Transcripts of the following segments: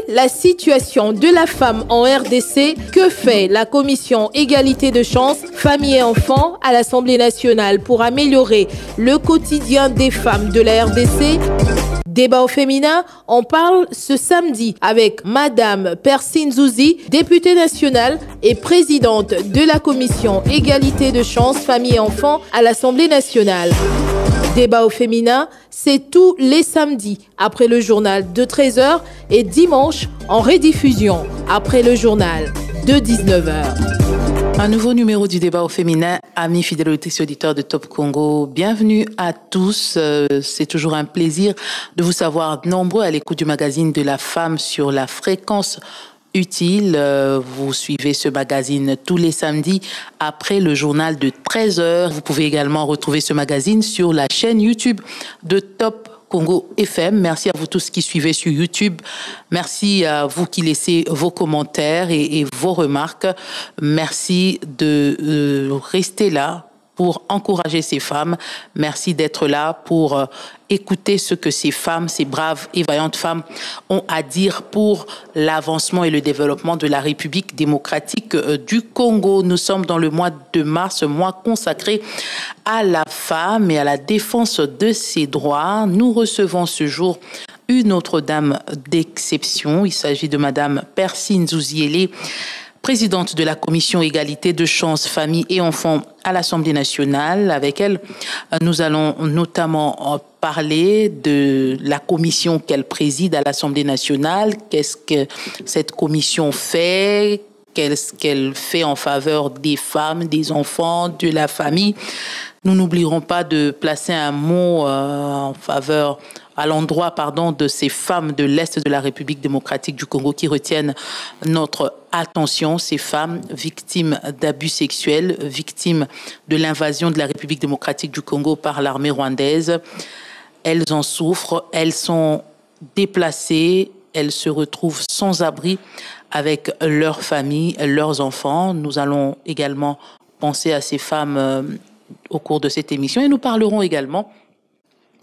la situation de la femme en RDC. Que fait la commission égalité de chance, famille et enfants à l'Assemblée nationale pour améliorer le quotidien des femmes de la RDC? Débat au féminin, on parle ce samedi avec Madame Persine Zouzi, députée nationale et présidente de la commission égalité de chance, famille et enfants à l'Assemblée nationale. Débat au féminin, c'est tous les samedis après le journal de 13h et dimanche en rediffusion après le journal de 19h. Un nouveau numéro du débat au féminin, amis fidèles auditeurs de Top Congo. Bienvenue à tous. C'est toujours un plaisir de vous savoir nombreux à l'écoute du magazine de la femme sur la fréquence utile. Vous suivez ce magazine tous les samedis après le journal de 13h. Vous pouvez également retrouver ce magazine sur la chaîne YouTube de Top Congo FM. Merci à vous tous qui suivez sur YouTube. Merci à vous qui laissez vos commentaires et vos remarques. Merci de rester là pour encourager ces femmes. Merci d'être là pour écouter ce que ces femmes, ces braves et vaillantes femmes ont à dire pour l'avancement et le développement de la République démocratique du Congo. Nous sommes dans le mois de mars, mois consacré à la femme et à la défense de ses droits. Nous recevons ce jour une autre dame d'exception. Il s'agit de Madame Persine Zouzi, présidente de la commission égalité de chance, famille et enfants à l'Assemblée nationale. Avec elle, nous allons notamment parler de la commission qu'elle préside à l'Assemblée nationale. Qu'est-ce que cette commission fait? Qu'est-ce qu'elle fait en faveur des femmes, des enfants, de la famille? Nous n'oublierons pas de placer un mot à l'endroit de ces femmes de l'Est de la République démocratique du Congo qui retiennent notre attention, ces femmes victimes d'abus sexuels, victimes de l'invasion de la République démocratique du Congo par l'armée rwandaise. Elles en souffrent, elles sont déplacées, elles se retrouvent sans abri avec leurs familles, leurs enfants. Nous allons également penser à ces femmes au cours de cette émission et nous parlerons également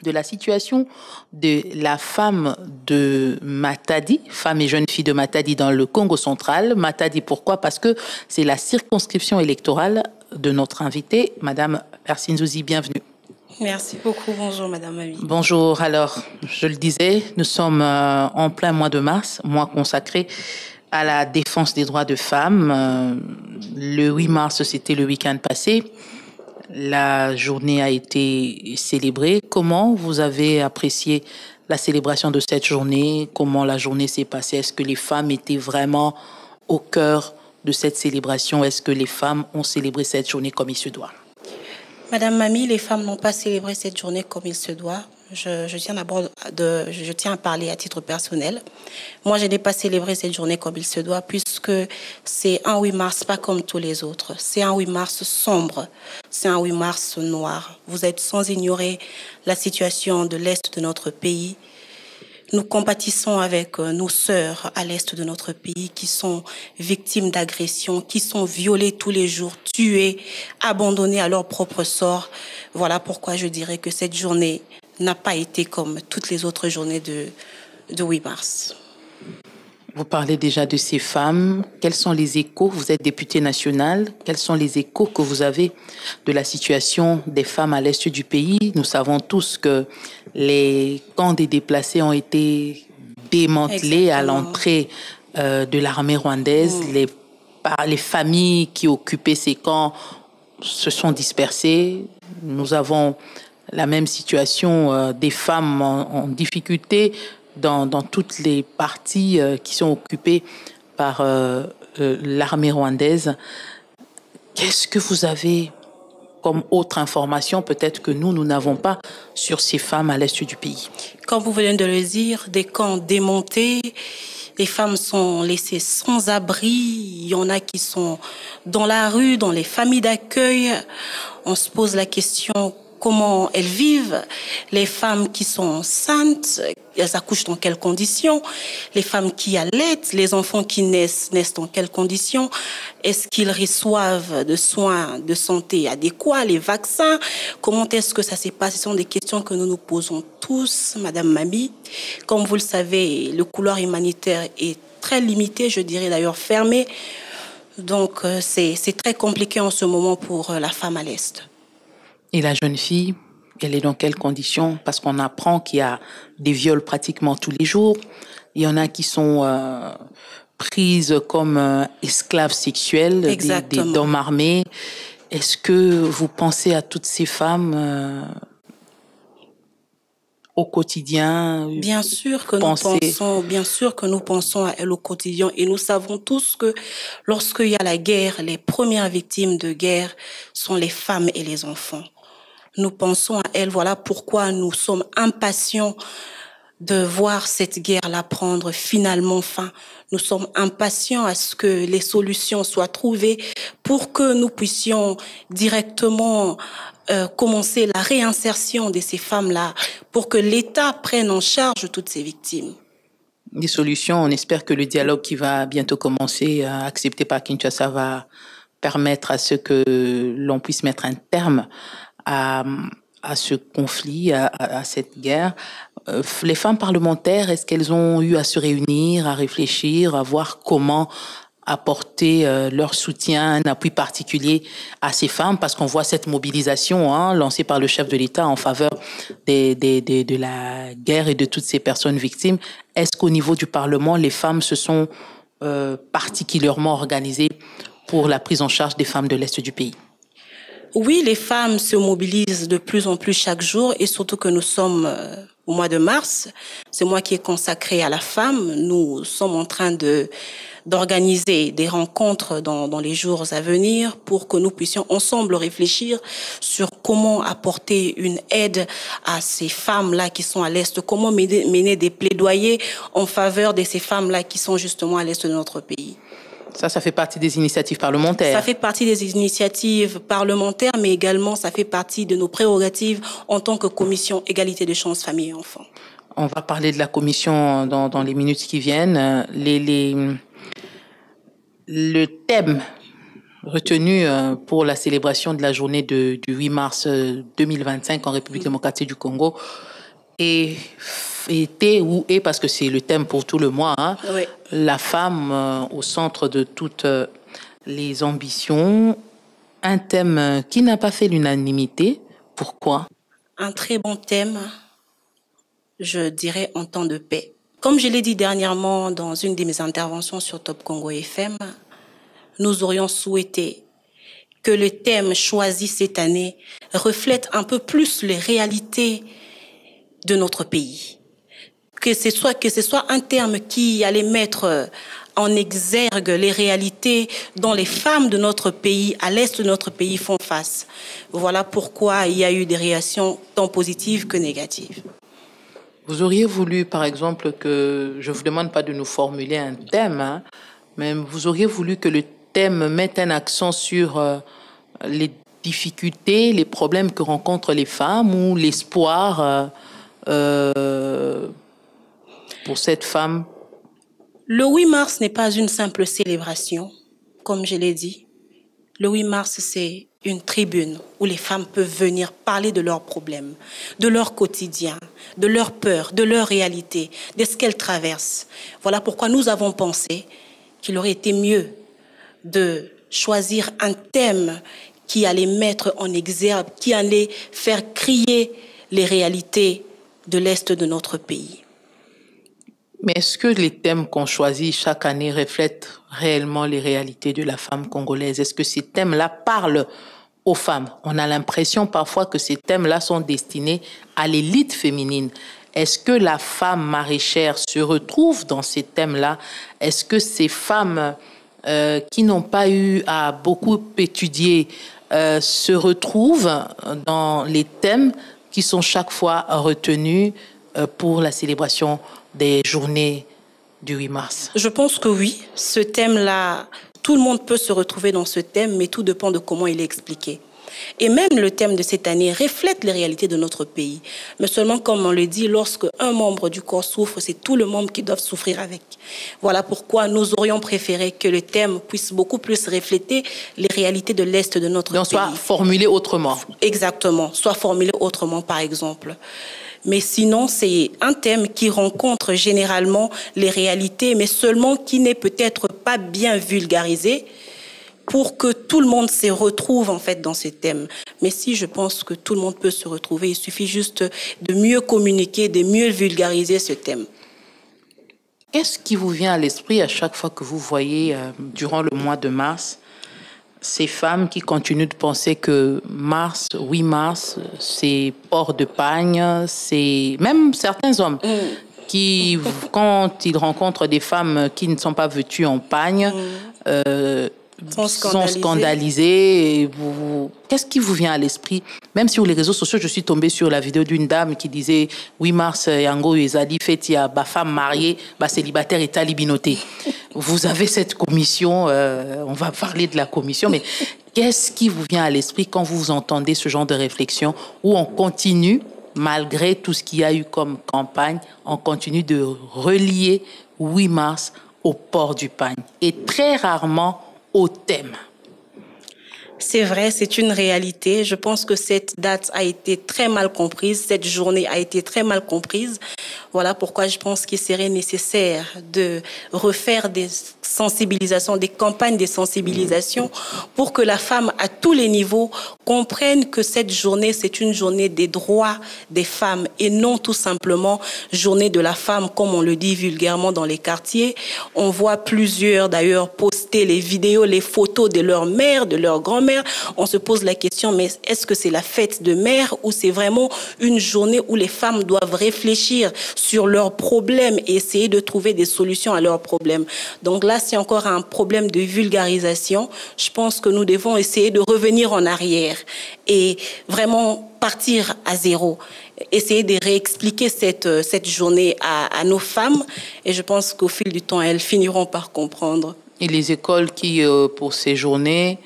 de la situation de la femme de Matadi, femme et jeune fille de Matadi dans le Congo central. Matadi, pourquoi? Parce que c'est la circonscription électorale de notre invitée, Madame Persine Zouzi. Bienvenue. Merci beaucoup. Bonjour, Madame Mavi. Bonjour. Alors, je le disais, nous sommes en plein mois de mars, mois consacré à la défense des droits de femmes. Le 8 mars, c'était le week-end passé. La journée a été célébrée. Comment vous avez apprécié la célébration de cette journée? Comment la journée s'est passée? Est-ce que les femmes étaient vraiment au cœur de cette célébration? Est-ce que les femmes ont célébré cette journée comme il se doit? Madame Mami, les femmes n'ont pas célébré cette journée comme il se doit. Je tiens à parler à titre personnel. Moi, je n'ai pas célébré cette journée comme il se doit, puisque c'est un 8 mars, pas comme tous les autres. C'est un 8 mars sombre. C'est un 8 mars noir. Vous êtes sans ignorer la situation de l'Est de notre pays. Nous compatissons avec nos sœurs à l'Est de notre pays qui sont victimes d'agressions, qui sont violées tous les jours, tuées, abandonnées à leur propre sort. Voilà pourquoi je dirais que cette journée n'a pas été comme toutes les autres journées de 8 mars. Vous parlez déjà de ces femmes. Quels sont les échos? Vous êtes députée nationale. Quels sont les échos que vous avez de la situation des femmes à l'est du pays? Nous savons tous que les camps des déplacés ont été démantelés. Exactement. À l'entrée de l'armée rwandaise. Les familles qui occupaient ces camps se sont dispersées. Nous avons la même situation des femmes en difficulté dans toutes les parties qui sont occupées par l'armée rwandaise. Qu'est-ce que vous avez comme autre information, peut-être que nous n'avons pas, sur ces femmes à l'est du pays? Comme vous venez de le dire, des camps démontés, les femmes sont laissées sans abri, il y en a qui sont dans la rue, dans les familles d'accueil. On se pose la question, comment elles vivent, les femmes qui sont enceintes, elles accouchent dans quelles conditions, les femmes qui allaitent, les enfants qui naissent dans quelles conditions, est-ce qu'ils reçoivent de soins de santé adéquats, les vaccins, comment est-ce que ça s'est passé? Ce sont des questions que nous nous posons tous, Madame Mami. Comme vous le savez, le couloir humanitaire est très limité, je dirais d'ailleurs fermé. Donc c'est très compliqué en ce moment pour la femme à l'Est. Et la jeune fille, elle est dans quelles conditions? Parce qu'on apprend qu'il y a des viols pratiquement tous les jours. Il y en a qui sont prises comme esclaves sexuels, des hommes armés. Est-ce que vous pensez à toutes ces femmes au quotidien? Bien sûr que nous pensons à elles au quotidien, et nous savons tous que lorsqu'il y a la guerre, les premières victimes de guerre sont les femmes et les enfants. Nous pensons à elles, voilà pourquoi nous sommes impatients de voir cette guerre-là prendre finalement fin. Nous sommes impatients à ce que les solutions soient trouvées pour que nous puissions directement commencer la réinsertion de ces femmes-là, pour que l'État prenne en charge toutes ces victimes. Des solutions, on espère que le dialogue qui va bientôt commencer, accepté par Kinshasa, va permettre à ce que l'on puisse mettre un terme à ce conflit, à cette guerre. Les femmes parlementaires, est-ce qu'elles ont eu à se réunir, à réfléchir, à voir comment apporter leur soutien, un appui particulier à ces femmes, parce qu'on voit cette mobilisation lancée par le chef de l'État en faveur de la guerre et de toutes ces personnes victimes. Est-ce qu'au niveau du Parlement, les femmes se sont particulièrement organisées pour la prise en charge des femmes de l'Est du pays? Oui, les femmes se mobilisent de plus en plus chaque jour, et surtout que nous sommes au mois de mars. C'est mois qui est consacré à la femme. Nous sommes en train d'organiser des rencontres dans les jours à venir pour que nous puissions ensemble réfléchir sur comment apporter une aide à ces femmes-là qui sont à l'Est, comment mener des plaidoyers en faveur de ces femmes-là qui sont justement à l'Est de notre pays. Ça fait partie des initiatives parlementaires. Ça fait partie des initiatives parlementaires, mais également ça fait partie de nos prérogatives en tant que commission égalité de chances famille et enfants. On va parler de la commission dans les minutes qui viennent. Le thème retenu pour la célébration de la journée du 8 mars 2025 en République démocratique du Congo était ou est, parce que c'est le thème pour tout le mois, oui. La femme au centre de toutes les ambitions. Un thème qui n'a pas fait l'unanimité. Pourquoi? Un très bon thème, je dirais, en temps de paix. Comme je l'ai dit dernièrement dans une de mes interventions sur Top Congo FM, nous aurions souhaité que le thème choisi cette année reflète un peu plus les réalités de notre pays. Que ce soit un terme qui allait mettre en exergue les réalités dont les femmes de notre pays, à l'est de notre pays, font face. Voilà pourquoi il y a eu des réactions tant positives que négatives. Vous auriez voulu, par exemple, que, je ne vous demande pas de nous formuler un thème, mais vous auriez voulu que le thème mette un accent sur les difficultés, les problèmes que rencontrent les femmes ou l'espoir pour cette femme? Le 8 mars n'est pas une simple célébration, comme je l'ai dit. Le 8 mars, c'est une tribune où les femmes peuvent venir parler de leurs problèmes, de leur quotidien, de leurs peurs, de leur réalité, de ce qu'elles traversent. Voilà pourquoi nous avons pensé qu'il aurait été mieux de choisir un thème qui allait mettre en exergue, qui allait faire crier les réalités de l'Est de notre pays. Mais est-ce que les thèmes qu'on choisit chaque année reflètent réellement les réalités de la femme congolaise? Est-ce que ces thèmes-là parlent aux femmes? On a l'impression parfois que ces thèmes-là sont destinés à l'élite féminine. Est-ce que la femme maraîchère se retrouve dans ces thèmes-là? Est-ce que ces femmes qui n'ont pas eu à beaucoup étudier se retrouvent dans les thèmes qui sont chaque fois retenus pour la célébration des journées du 8 mars? Je pense que oui, ce thème-là, tout le monde peut se retrouver dans ce thème, mais tout dépend de comment il est expliqué. Et même le thème de cette année reflète les réalités de notre pays. Mais seulement, comme on le dit, lorsque un membre du corps souffre, c'est tout le membre qui doit souffrir avec. Voilà pourquoi nous aurions préféré que le thème puisse beaucoup plus refléter les réalités de l'Est de notre pays. Donc, soit formulé autrement. Exactement, soit formulé autrement, par exemple. Mais sinon, c'est un thème qui rencontre généralement les réalités, mais seulement qui n'est peut-être pas bien vulgarisé pour que tout le monde se retrouve en fait dans ce thème. Mais si je pense que tout le monde peut se retrouver, il suffit juste de mieux communiquer, de mieux vulgariser ce thème. Qu'est-ce qui vous vient à l'esprit à chaque fois que vous voyez, durant le mois de mars, ces femmes qui continuent de penser que 8 mars, c'est port de pagne, c'est même certains hommes qui, quand ils rencontrent des femmes qui ne sont pas vêtues en pagne, sont scandalisés. Et qu'est-ce qui vous vient à l'esprit? Même sur les réseaux sociaux, je suis tombée sur la vidéo d'une dame qui disait 8 mars, Yango Ezali fait il y a femme mariée, célibataire et talibinoté. Vous avez cette commission, on va parler de la commission, mais qu'est-ce qui vous vient à l'esprit quand vous entendez ce genre de réflexion où on continue, malgré tout ce qu'il y a eu comme campagne, on continue de relier 8 mars au port du pagne et très rarement au thème? C'est vrai, c'est une réalité. Je pense que cette date a été très mal comprise, cette journée a été très mal comprise. Voilà pourquoi je pense qu'il serait nécessaire de refaire des sensibilisations, des campagnes de sensibilisation pour que la femme à tous les niveaux comprenne que cette journée, c'est une journée des droits des femmes et non tout simplement journée de la femme, comme on le dit vulgairement dans les quartiers. On voit plusieurs d'ailleurs poster les vidéos, les photos de leur mère, de leur grand-mère. On se pose la question, mais est-ce que c'est la fête de mère ou c'est vraiment une journée où les femmes doivent réfléchir sur leurs problèmes et essayer de trouver des solutions à leurs problèmes? Donc là, c'est encore un problème de vulgarisation. Je pense que nous devons essayer de revenir en arrière et vraiment partir à zéro. Essayer de réexpliquer cette journée à nos femmes. Et je pense qu'au fil du temps, elles finiront par comprendre. Et les écoles qui, pour ces journées,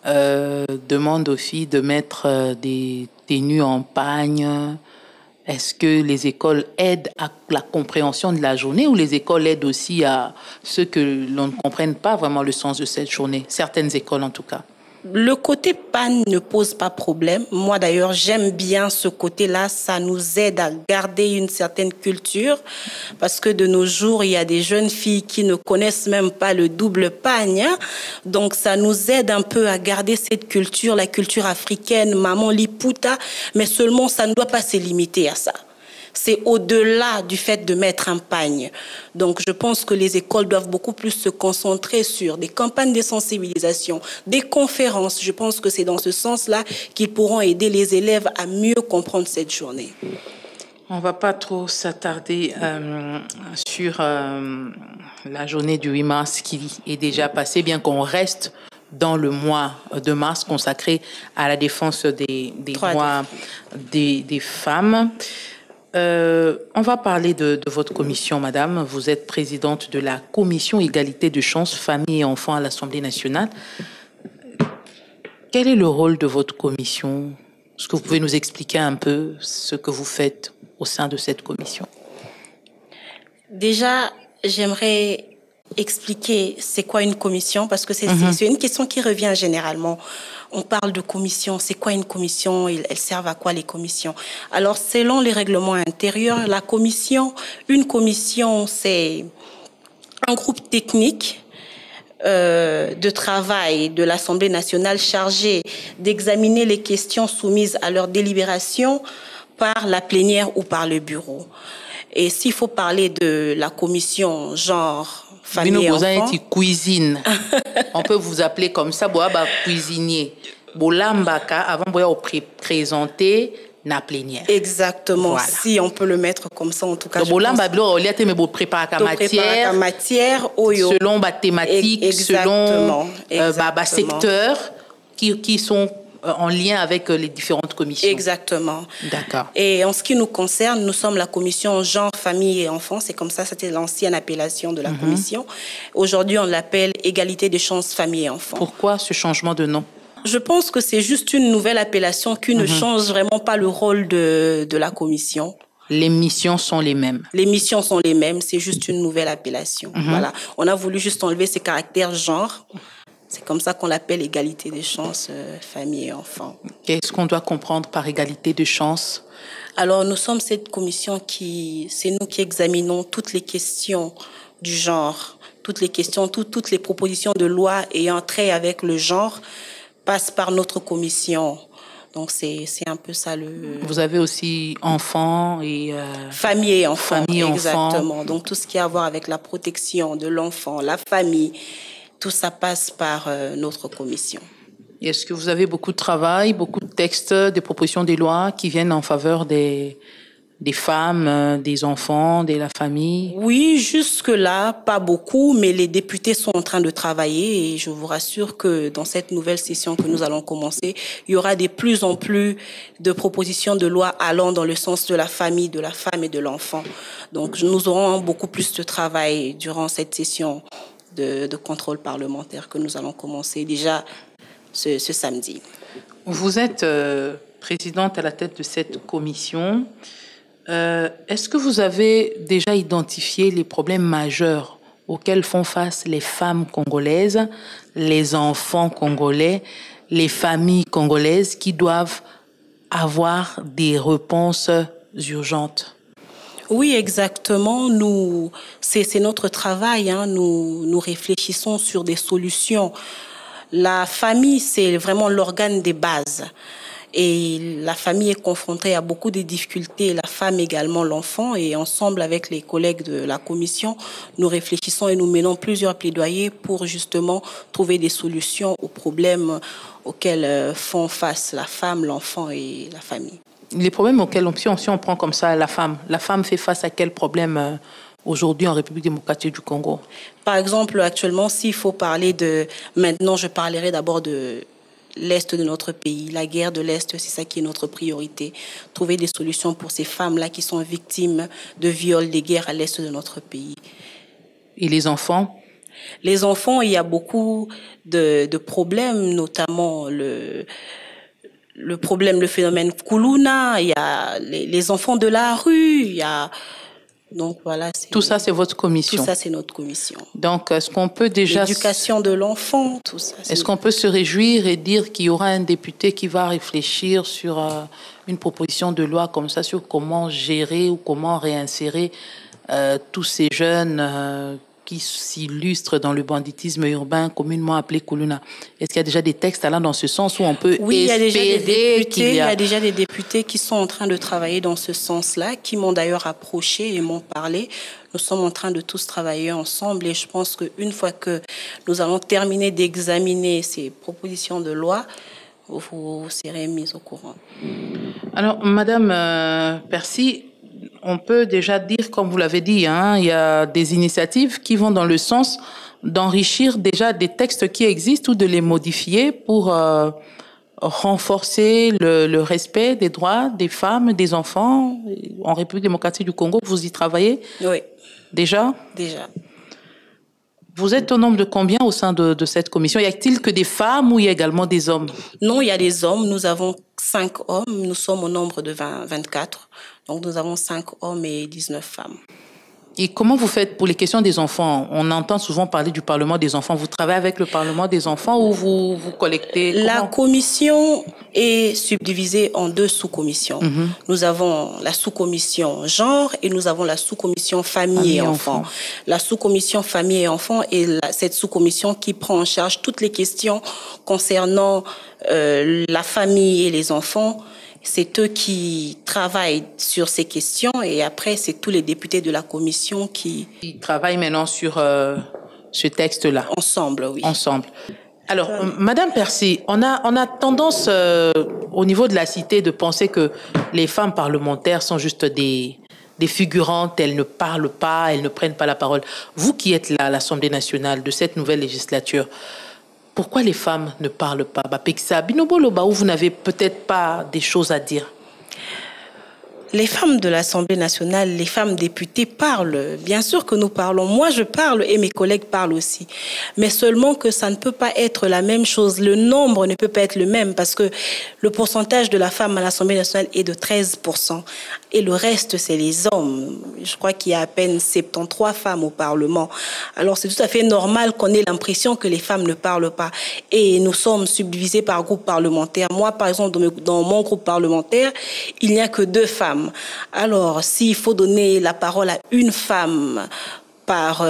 demandent aux filles de mettre des tenues en pagne. Est-ce que les écoles aident à la compréhension de la journée ou les écoles aident aussi à ceux que l'on ne comprenne pas vraiment le sens de cette journée? Certaines écoles en tout cas. Le côté panne ne pose pas problème. Moi d'ailleurs, j'aime bien ce côté-là. Ça nous aide à garder une certaine culture parce que de nos jours, il y a des jeunes filles qui ne connaissent même pas le double pagne. Donc ça nous aide un peu à garder cette culture, la culture africaine, maman liputa, mais seulement ça ne doit pas se limiter à ça. C'est au-delà du fait de mettre un pagne. Donc, je pense que les écoles doivent beaucoup plus se concentrer sur des campagnes de sensibilisation, des conférences. Je pense que c'est dans ce sens-là qu'ils pourront aider les élèves à mieux comprendre cette journée. On ne va pas trop s'attarder sur la journée du 8 mars qui est déjà passée, bien qu'on reste dans le mois de mars consacré à la défense des droits des femmes. On va parler de votre commission, madame. Vous êtes présidente de la commission égalité de chances, famille et enfants à l'Assemblée nationale. Quel est le rôle de votre commission? Est-ce que vous pouvez nous expliquer un peu ce que vous faites au sein de cette commission? Déjà, j'aimerais expliquer c'est quoi une commission, parce que c'est une question qui revient généralement. On parle de commission, c'est quoi une commission? Elles servent à quoi les commissions? Alors, selon les règlements intérieurs, une commission, c'est un groupe technique de travail de l'Assemblée nationale chargé d'examiner les questions soumises à leur délibération par la plénière ou par le bureau. Et s'il faut parler de la commission genre famille et enfants, cuisine. On peut vous appeler comme ça, cuisinier. Bolambaka avant de présenter la plénière. Exactement. Voilà. Si on peut le mettre comme ça, en tout cas. Matière selon thématique, selon secteur qui sont en lien avec les différentes commissions. Exactement. D'accord. Et en ce qui nous concerne, nous sommes la commission genre, famille et enfants. C'est comme ça, c'était l'ancienne appellation de la commission. Aujourd'hui, on l'appelle égalité des chances, famille et enfants. Pourquoi ce changement de nom? Je pense que c'est juste une nouvelle appellation qui ne change vraiment pas le rôle de la commission. Les missions sont les mêmes. Les missions sont les mêmes, c'est juste une nouvelle appellation. Voilà. On a voulu juste enlever ces caractères genre. C'est comme ça qu'on l'appelle égalité des chances, famille et enfants. Qu'est-ce qu'on doit comprendre par égalité de chances? Alors, nous sommes cette commission c'est nous qui examinons toutes les questions du genre, toutes les questions, toutes les propositions de loi ayant trait avec le genre passent par notre commission. Donc, c'est un peu ça le... Vous avez aussi enfants et... Famille et enfants, exactement. Enfants. Donc, tout ce qui a à voir avec la protection de l'enfant, la famille, tout ça passe par notre commission. Est-ce que vous avez beaucoup de travail, beaucoup de textes, des propositions des lois qui viennent en faveur des femmes, des enfants, de la famille? Oui, jusque-là, pas beaucoup, mais les députés sont en train de travailler et je vous rassure que dans cette nouvelle session que nous allons commencer, il y aura de plus en plus de propositions de loi allant dans le sens de la famille, de la femme et de l'enfant. Donc, nous aurons beaucoup plus de travail durant cette session de contrôle parlementaire que nous allons commencer déjà ce samedi. Vous êtes présidente à la tête de cette commission. Est-ce que vous avez déjà identifié les problèmes majeurs auxquels font face les femmes congolaises, les enfants congolais, les familles congolaises qui doivent avoir des réponses urgentes? Oui, exactement. C'est notre travail. Nous réfléchissons sur des solutions. La famille, c'est vraiment l'organe des bases. Et la famille est confrontée à beaucoup de difficultés, la femme également, l'enfant. Et ensemble, avec les collègues de la commission, nous réfléchissons et nous menons plusieurs plaidoyers pour justement trouver des solutions aux problèmes auxquels font face la femme, l'enfant et la famille. Les problèmes auxquels, si on prend comme ça la femme fait face à quel problème aujourd'hui en République démocratique du Congo? Par exemple, actuellement, s'il faut parler maintenant, je parlerai d'abord de l'Est de notre pays. La guerre de l'Est, c'est ça qui est notre priorité. Trouver des solutions pour ces femmes-là qui sont victimes de viols, des guerres à l'Est de notre pays. Et les enfants? Les enfants, il y a beaucoup de problèmes, notamment le phénomène Kuluna, il y a les enfants de la rue, il y a... Donc voilà. Tout ça, c'est votre commission. Tout ça, c'est notre commission. Donc, est-ce qu'on peut déjà... L'éducation de l'enfant, tout ça. Est-ce qu'on peut se réjouir et dire qu'il y aura un député qui va réfléchir sur une proposition de loi comme ça, sur comment gérer ou comment réinsérer tous ces jeunes qui s'illustrent dans le banditisme urbain communément appelé Kuluna? Est-ce qu'il y a déjà des textes allant dans ce sens où on peut Oui, il y a déjà des députés qui sont en train de travailler dans ce sens-là, qui m'ont d'ailleurs approché et m'ont parlé. Nous sommes en train de tous travailler ensemble et je pense qu'une fois que nous allons terminer d'examiner ces propositions de loi, vous serez mis au courant. Alors, Madame Percy, on peut déjà dire, comme vous l'avez dit, il y a des initiatives qui vont dans le sens d'enrichir déjà des textes qui existent ou de les modifier pour renforcer le respect des droits des femmes, des enfants. En République démocratique du Congo, vous y travaillez? Oui. Déjà? Déjà. Vous êtes au nombre de combien au sein de cette commission? Y a-t-il que des femmes ou il y a également des hommes? Non, il y a des hommes. Nous avons 5 hommes. Nous sommes au nombre de 24. Donc, nous avons 5 hommes et 19 femmes. Et comment vous faites pour les questions des enfants? On entend souvent parler du Parlement des enfants. Vous travaillez avec le Parlement des enfants ou vous collectez? La commission est subdivisée en 2 sous-commissions. Nous avons la sous-commission genre et nous avons la sous-commission famille et enfants. La sous-commission famille et enfants est cette sous-commission qui prend en charge toutes les questions concernant la famille et les enfants. C'est eux qui travaillent sur ces questions et après, c'est tous les députés de la commission qui... Ils travaillent maintenant sur ce texte-là. Ensemble, oui. Ensemble. Alors, Madame Percy, on a tendance au niveau de la cité de penser que les femmes parlementaires sont juste des figurantes, elles ne parlent pas, elles ne prennent pas la parole. Vous qui êtes là à l'Assemblée nationale de cette nouvelle législature, pourquoi les femmes ne parlent pas? Où vous n'avez peut-être pas des choses à dire? Les femmes de l'Assemblée nationale, les femmes députées parlent. Bien sûr que nous parlons. Moi, je parle et mes collègues parlent aussi. Mais seulement que ça ne peut pas être la même chose. Le nombre ne peut pas être le même parce que le pourcentage de la femme à l'Assemblée nationale est de 13%. Et le reste, c'est les hommes. Je crois qu'il y a à peine 73 femmes au Parlement. Alors, c'est tout à fait normal qu'on ait l'impression que les femmes ne parlent pas. Et nous sommes subdivisés par groupe parlementaire. Moi, par exemple, dans mon groupe parlementaire, il n'y a que 2 femmes. Alors, s'il faut donner la parole à une femme par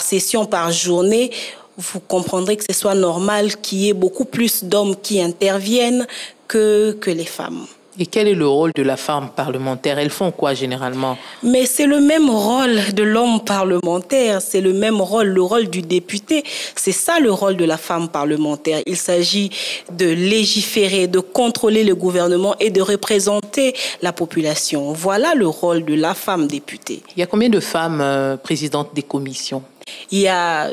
session, par journée, vous comprendrez que ce soit normal qu'il y ait beaucoup plus d'hommes qui interviennent que les femmes. Et quel est le rôle de la femme parlementaire? Elles font quoi généralement? Mais c'est le même rôle de l'homme parlementaire, c'est le même rôle, le rôle du député. C'est ça le rôle de la femme parlementaire. Il s'agit de légiférer, de contrôler le gouvernement et de représenter la population. Voilà le rôle de la femme députée. Il y a combien de femmes présidentes des commissions? Il y a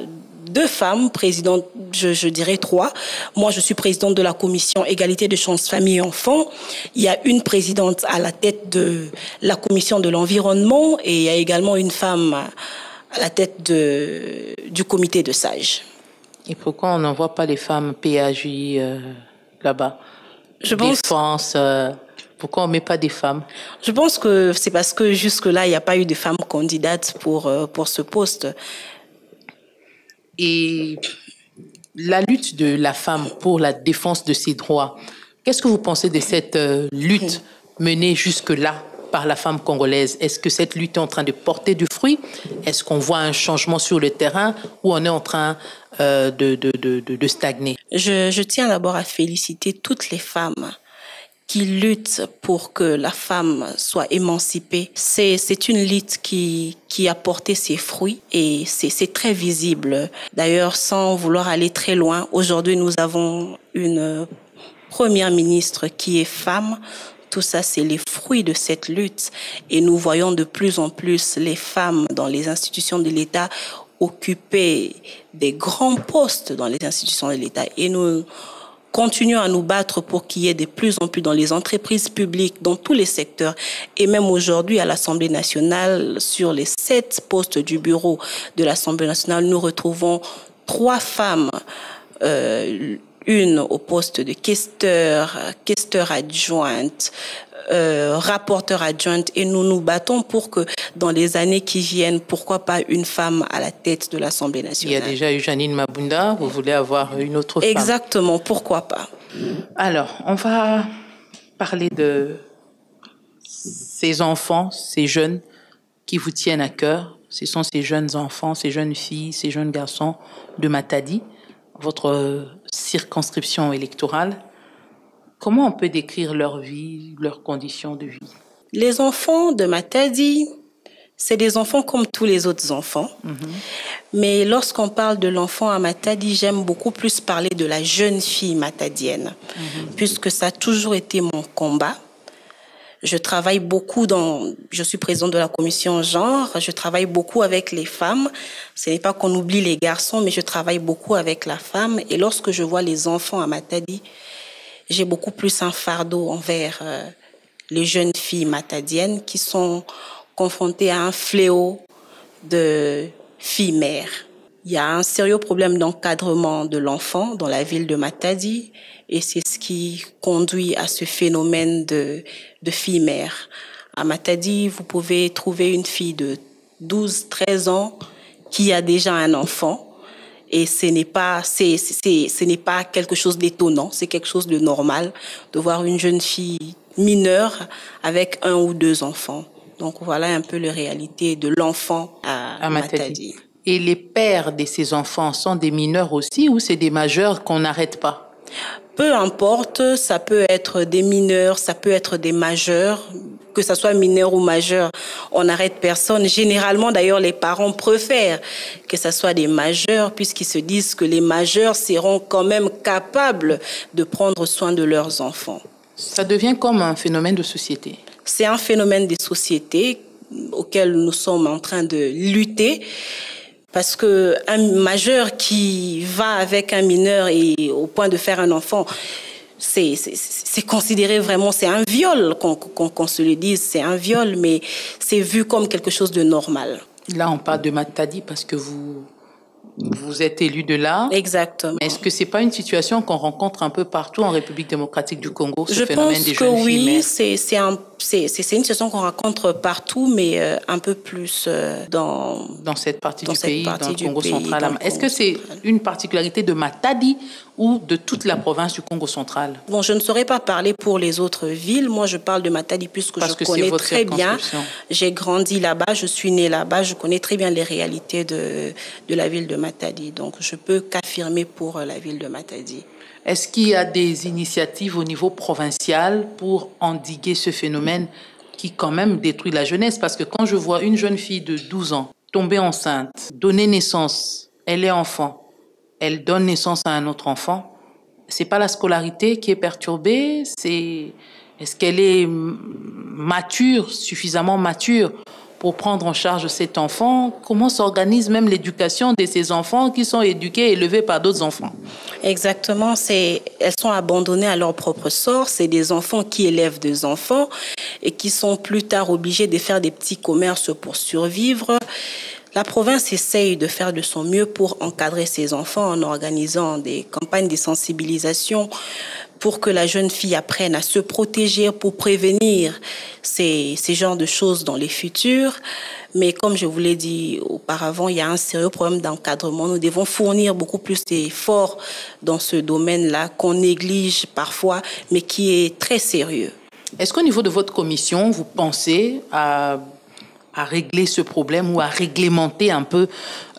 2 femmes présidentes, je dirais 3. Moi, je suis présidente de la commission égalité de chances famille et enfants. Il y a une présidente à la tête de la commission de l'environnement et il y a également une femme à la tête du comité de sages. Et pourquoi on n'envoie pas les femmes PAJ là-bas? Défense, pourquoi on ne met pas des femmes? Je pense que c'est parce que jusque-là, il n'y a pas eu de femmes candidates pour ce poste. Et la lutte de la femme pour la défense de ses droits, qu'est-ce que vous pensez de cette lutte menée jusque-là par la femme congolaise? Est-ce que cette lutte est en train de porter du fruit? Est-ce qu'on voit un changement sur le terrain ou on est en train de stagner? Je tiens d'abord à féliciter toutes les femmes qui luttent pour que la femme soit émancipée. C'est une lutte qui a porté ses fruits et c'est très visible. D'ailleurs, sans vouloir aller très loin, aujourd'hui nous avons une première ministre qui est femme. Tout ça, c'est les fruits de cette lutte. Et nous voyons de plus en plus les femmes dans les institutions de l'État occuper des grands postes dans les institutions de l'État. Et nous continuons à nous battre pour qu'il y ait de plus en plus dans les entreprises publiques, dans tous les secteurs. Et même aujourd'hui, à l'Assemblée nationale, sur les 7 postes du bureau de l'Assemblée nationale, nous retrouvons 3 femmes, une au poste de questeur adjointe, rapporteur adjointe, et nous nous battons pour que dans les années qui viennent, pourquoi pas une femme à la tête de l'Assemblée nationale. Il y a déjà eu Janine Mabunda, vous voulez avoir une autre femme? Exactement, pourquoi pas. Alors, on va parler de ces enfants, ces jeunes qui vous tiennent à cœur. Ce sont ces jeunes enfants, ces jeunes filles, ces jeunes garçons de Matadi, votre circonscription électorale. Comment on peut décrire leur vie, leurs conditions de vie? Les enfants de Matadi, c'est des enfants comme tous les autres enfants. Mais lorsqu'on parle de l'enfant à Matadi, j'aime beaucoup plus parler de la jeune fille matadienne, puisque ça a toujours été mon combat. Je travaille beaucoup je suis présidente de la commission genre, je travaille beaucoup avec les femmes. Ce n'est pas qu'on oublie les garçons, mais je travaille beaucoup avec la femme. Et lorsque je vois les enfants à Matadi, j'ai beaucoup plus un fardeau envers les jeunes filles matadiennes qui sont confrontées à un fléau de filles mères. Il y a un sérieux problème d'encadrement de l'enfant dans la ville de Matadi et c'est ce qui conduit à ce phénomène de filles mères. À Matadi, vous pouvez trouver une fille de 12-13 ans qui a déjà un enfant. Et ce n'est pas quelque chose d'étonnant, c'est quelque chose de normal de voir une jeune fille mineure avec 1 ou 2 enfants. Donc voilà un peu la réalité de l'enfant à Matadi. Et les pères de ces enfants sont des mineurs aussi ou c'est des majeurs qu'on n'arrête pas? Peu importe, ça peut être des mineurs, ça peut être des majeurs, que ça soit mineur ou majeur, on n'arrête personne. Généralement, d'ailleurs, les parents préfèrent que ça soit des majeurs puisqu'ils se disent que les majeurs seront quand même capables de prendre soin de leurs enfants. Ça devient comme un phénomène de société. C'est un phénomène de société auquel nous sommes en train de lutter. Parce que un majeur qui va avec un mineur et au point de faire un enfant, c'est considéré vraiment, c'est un viol, qu'on se le dise, c'est un viol, mais c'est vu comme quelque chose de normal. Là, on parle de Matadi parce que vous êtes élu de là. Exactement. Mais est-ce que c'est pas une situation qu'on rencontre un peu partout en République démocratique du Congo, ce phénomène des jeunes filles? Je pense que oui, c'est une situation qu'on rencontre partout, mais un peu plus dans cette partie du pays, dans le Congo central. Est-ce que c'est une particularité de Matadi ou de toute la province du Congo central? Bon, je ne saurais pas parler pour les autres villes. Moi, je parle de Matadi puisque je connais très bien. J'ai grandi là-bas, je suis née là-bas, je connais très bien les réalités de la ville de Matadi. Donc, je peux qu'affirmer pour la ville de Matadi. Est-ce qu'il y a des initiatives au niveau provincial pour endiguer ce phénomène qui quand même détruit la jeunesse? Parce que quand je vois une jeune fille de 12 ans tomber enceinte, donner naissance, elle est enfant, elle donne naissance à un autre enfant, c'est pas la scolarité qui est perturbée, est-ce qu'elle est mature, suffisamment mature pour prendre en charge cet enfant? Comment s'organise même l'éducation de ces enfants qui sont éduqués et élevés par d'autres enfants? Exactement, elles sont abandonnées à leur propre sort. C'est des enfants qui élèvent des enfants et qui sont plus tard obligés de faire des petits commerces pour survivre. La province essaye de faire de son mieux pour encadrer ses enfants en organisant des campagnes de sensibilisation pour que la jeune fille apprenne à se protéger, pour prévenir ces genres de choses dans les futurs. Mais comme je vous l'ai dit auparavant, il y a un sérieux problème d'encadrement. Nous devons fournir beaucoup plus d'efforts dans ce domaine-là qu'on néglige parfois, mais qui est très sérieux. Est-ce qu'au niveau de votre commission, vous pensez à régler ce problème ou à réglementer un peu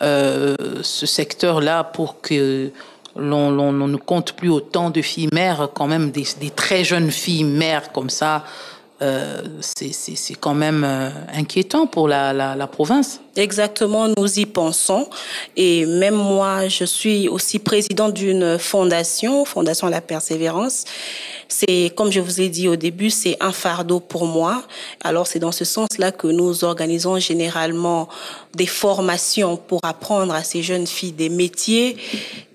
ce secteur-là pour que l'on ne compte plus autant de filles mères, quand même des très jeunes filles mères comme ça? C'est quand même inquiétant pour la province. Exactement, nous y pensons. Et même moi, je suis aussi présidente d'une fondation La Persévérance. C'est, comme je vous ai dit au début, c'est un fardeau pour moi. Alors, c'est dans ce sens-là que nous organisons généralement des formations pour apprendre à ces jeunes filles des métiers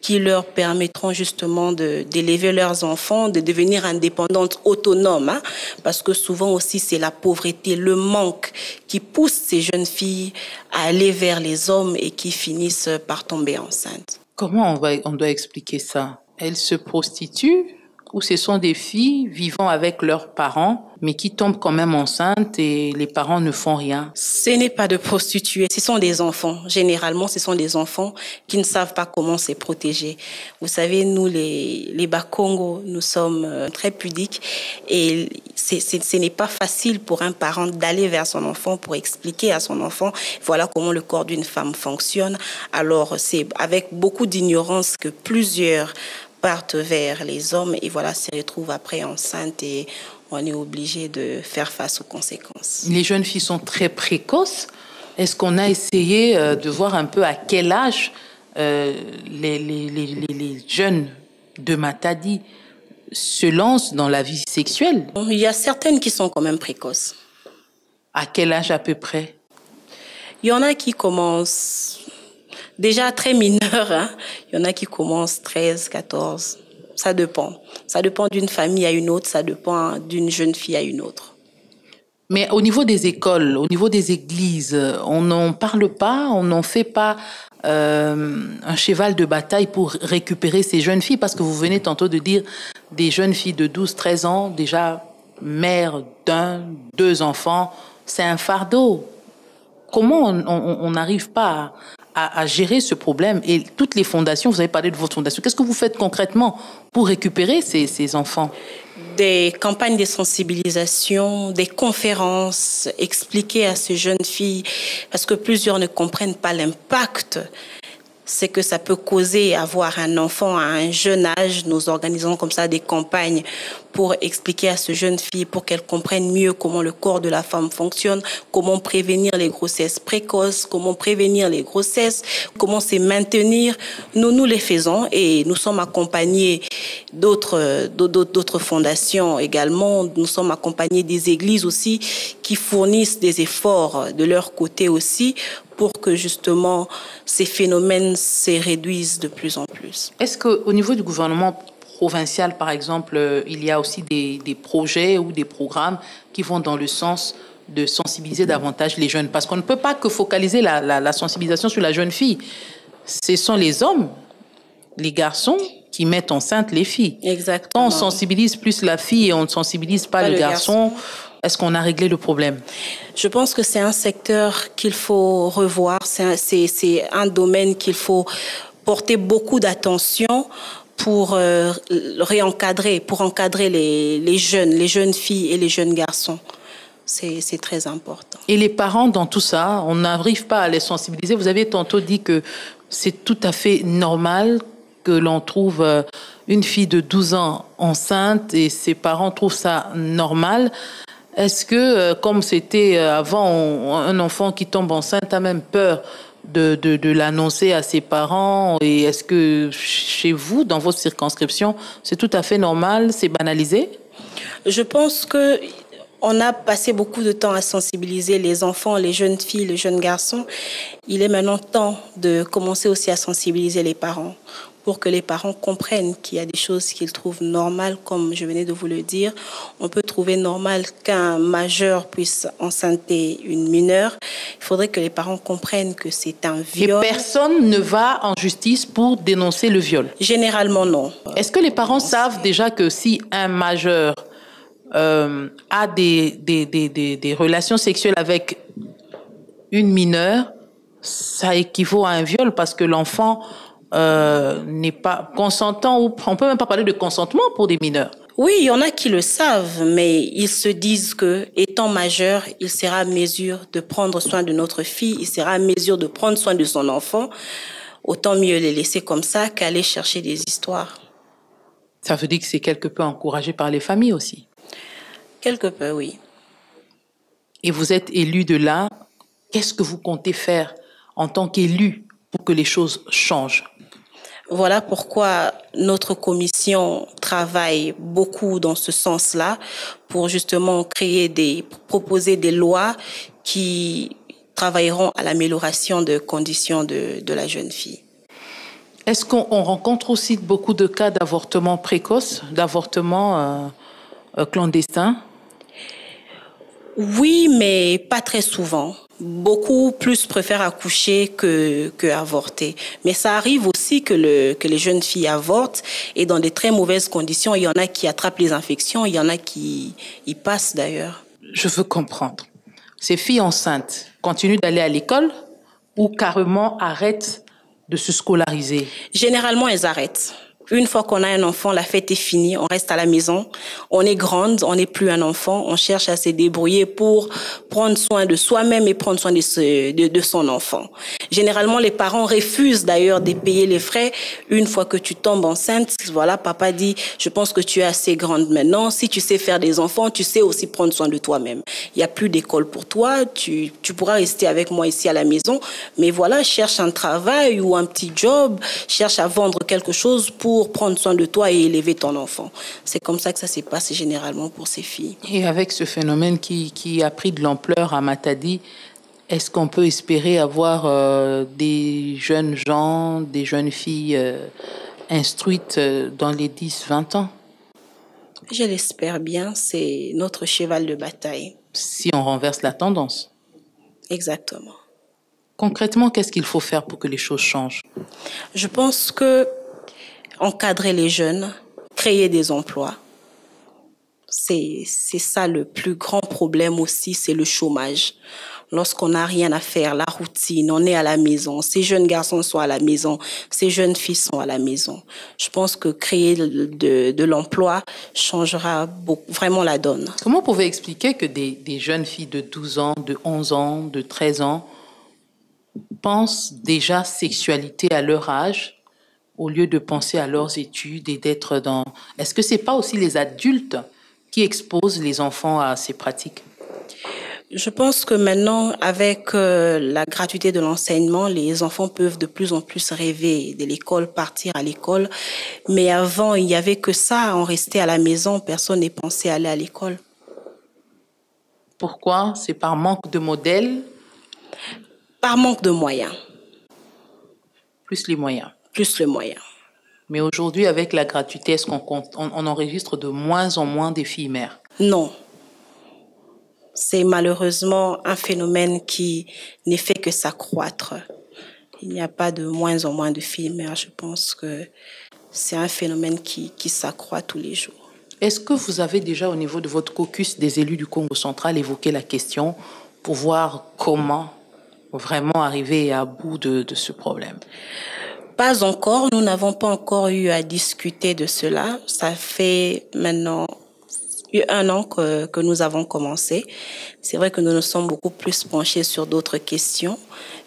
qui leur permettront justement d'élever leurs enfants, de devenir indépendantes, autonomes. Hein, parce que souvent aussi, c'est la pauvreté, le manque qui pousse ces jeunes filles à aller vers les hommes et qui finissent par tomber enceintes. Comment on doit expliquer ça? Elles se prostituent ou ce sont des filles vivant avec leurs parents, mais qui tombent quand même enceintes et les parents ne font rien? Ce n'est pas de prostituées, ce sont des enfants. Généralement, ce sont des enfants qui ne savent pas comment se protéger. Vous savez, nous, les Bakongo, nous sommes très pudiques et ce n'est pas facile pour un parent d'aller vers son enfant pour expliquer à son enfant, voilà comment le corps d'une femme fonctionne. Alors, c'est avec beaucoup d'ignorance que plusieurs partent vers les hommes et voilà, se retrouvent après enceintes et on est obligé de faire face aux conséquences. Les jeunes filles sont très précoces. Est-ce qu'on a essayé de voir un peu à quel âge les jeunes de Matadi se lancent dans la vie sexuelle? Il y a certaines qui sont quand même précoces. À quel âge à peu près? Il y en a qui commencent déjà très mineurs. Hein. Il y en a qui commencent 13, 14. Ça dépend. Ça dépend d'une famille à une autre. Ça dépend d'une jeune fille à une autre. Mais au niveau des écoles, au niveau des églises, on n'en parle pas, on n'en fait pas un cheval de bataille pour récupérer ces jeunes filles, parce que vous venez tantôt de dire des jeunes filles de 12, 13 ans, déjà mères d'un, deux enfants, c'est un fardeau. Comment on n'arrive pas à gérer ce problème? Et toutes les fondations, vous avez parlé de votre fondation, qu'est-ce que vous faites concrètement pour récupérer ces enfants? Des campagnes de sensibilisation, des conférences, expliquer à ces jeunes filles, parce que plusieurs ne comprennent pas l'impact, c'est que ça peut causer avoir un enfant à un jeune âge. Nous organisons comme ça des campagnes pour expliquer à ce jeune fille, pour qu'elle comprenne mieux comment le corps de la femme fonctionne, comment prévenir les grossesses précoces, comment prévenir les grossesses, comment se maintenir. Nous les faisons et nous sommes accompagnés d'autres fondations également. Nous sommes accompagnés des églises aussi qui fournissent des efforts de leur côté aussi pour que justement ces phénomènes se réduisent de plus en plus. Est-ce qu'au niveau du gouvernement provincial, par exemple, il y a aussi des projets ou des programmes qui vont dans le sens de sensibiliser davantage les jeunes. Parce qu'on ne peut pas que focaliser la sensibilisation sur la jeune fille. Ce sont les hommes, les garçons qui mettent enceinte les filles. Exactement. Quand on sensibilise plus la fille et on ne sensibilise pas le garçon, est-ce qu'on a réglé le problème? Je pense que c'est un secteur qu'il faut revoir. C'est un domaine qu'il faut porter beaucoup d'attention pour réencadrer, pour encadrer les jeunes filles et les jeunes garçons. C'est très important. Et les parents, dans tout ça, on n'arrive pas à les sensibiliser. Vous avez tantôt dit que c'est tout à fait normal que l'on trouve une fille de 12 ans enceinte et ses parents trouvent ça normal. Est-ce que, comme c'était avant, un enfant qui tombe enceinte a même peur de l'annoncer à ses parents? Et est-ce que chez vous, dans votre circonscription, c'est tout à fait normal, c'est banalisé? Je pense que on a passé beaucoup de temps à sensibiliser les enfants, les jeunes filles, les jeunes garçons. Il est maintenant temps de commencer aussi à sensibiliser les parents pour que les parents comprennent qu'il y a des choses qu'ils trouvent normales, comme je venais de vous le dire. On peut trouver normal qu'un majeur puisse enceinter une mineure. Il faudrait que les parents comprennent que c'est un viol. Et personne ne va en justice pour dénoncer le viol? Généralement, non. Est-ce que les parents savent déjà que si un majeur a des relations sexuelles avec une mineure, ça équivaut à un viol parce que l'enfant n'est pas consentant, ou on peut même pas parler de consentement pour des mineurs? Oui, il y en a qui le savent, mais ils se disent que, étant majeur, il sera à mesure de prendre soin de notre fille, il sera à mesure de prendre soin de son enfant. Autant mieux les laisser comme ça qu'aller chercher des histoires. Ça veut dire que c'est quelque peu encouragé par les familles aussi? Quelque peu, oui. Et vous êtes élu de là. Qu'est-ce que vous comptez faire en tant qu'élu pour que les choses changent? Voilà pourquoi notre commission travaille beaucoup dans ce sens-là pour justement proposer des lois qui travailleront à l'amélioration des conditions de la jeune fille. Est-ce qu'on rencontre aussi beaucoup de cas d'avortement précoce, d'avortement clandestin? Oui, mais pas très souvent. Beaucoup plus préfèrent accoucher que avorter. Mais ça arrive aussi que les jeunes filles avortent et dans des très mauvaises conditions. Il y en a qui attrapent les infections, il y en a qui y passent d'ailleurs. Je veux comprendre. Ces filles enceintes continuent d'aller à l'école ou carrément arrêtent de se scolariser? Généralement, elles arrêtent. Une fois qu'on a un enfant, la fête est finie, on reste à la maison, on est grande, on n'est plus un enfant, on cherche à se débrouiller pour prendre soin de soi-même et prendre soin de son enfant. Généralement, les parents refusent d'ailleurs de payer les frais. Une fois que tu tombes enceinte, voilà, papa dit, je pense que tu es assez grande maintenant. Si tu sais faire des enfants, tu sais aussi prendre soin de toi-même. Il n'y a plus d'école pour toi, tu pourras rester avec moi ici à la maison. Mais voilà, cherche un travail ou un petit job, cherche à vendre quelque chose pour prendre soin de toi et élever ton enfant. C'est comme ça que ça se passe généralement pour ces filles. Et avec ce phénomène qui a pris de l'ampleur à Matadi, est-ce qu'on peut espérer avoir des jeunes gens, des jeunes filles instruites dans les 10-20 ans? Je l'espère bien, c'est notre cheval de bataille. Si on renverse la tendance. Exactement. Concrètement, qu'est-ce qu'il faut faire pour que les choses changent? Je pense que encadrer les jeunes, créer des emplois, c'est ça le plus grand problème aussi, c'est le chômage. Lorsqu'on n'a rien à faire, la routine, on est à la maison, ces jeunes garçons sont à la maison, ces jeunes filles sont à la maison. Je pense que créer de l'emploi changera vraiment la donne. Comment vous pouvez expliquer que des jeunes filles de 12 ans, de 11 ans, de 13 ans pensent déjà sexualité à leur âge au lieu de penser à leurs études et d'être dans... Est-ce que ce n'est pas aussi les adultes qui exposent les enfants à ces pratiques? Je pense que maintenant, avec la gratuité de l'enseignement, les enfants peuvent de plus en plus rêver de l'école, partir à l'école. Mais avant, il n'y avait que ça, on restait à la maison, personne n'est pensé aller à l'école. Pourquoi? C'est par manque de modèles? Par manque de moyens. Plus les moyens. Plus les moyens. Mais aujourd'hui, avec la gratuité, est-ce on enregistre de moins en moins des filles mères? Non. C'est malheureusement un phénomène qui n'est fait que s'accroître. Il n'y a pas de moins en moins de filles mères. Je pense que c'est un phénomène qui s'accroît tous les jours. Est-ce que vous avez déjà, au niveau de votre caucus des élus du Congo central, évoqué la question pour voir comment vraiment arriver à bout de ce problème? Pas encore. Nous n'avons pas encore eu à discuter de cela. Ça fait maintenant 1 an que nous avons commencé. C'est vrai que nous nous sommes beaucoup plus penchés sur d'autres questions,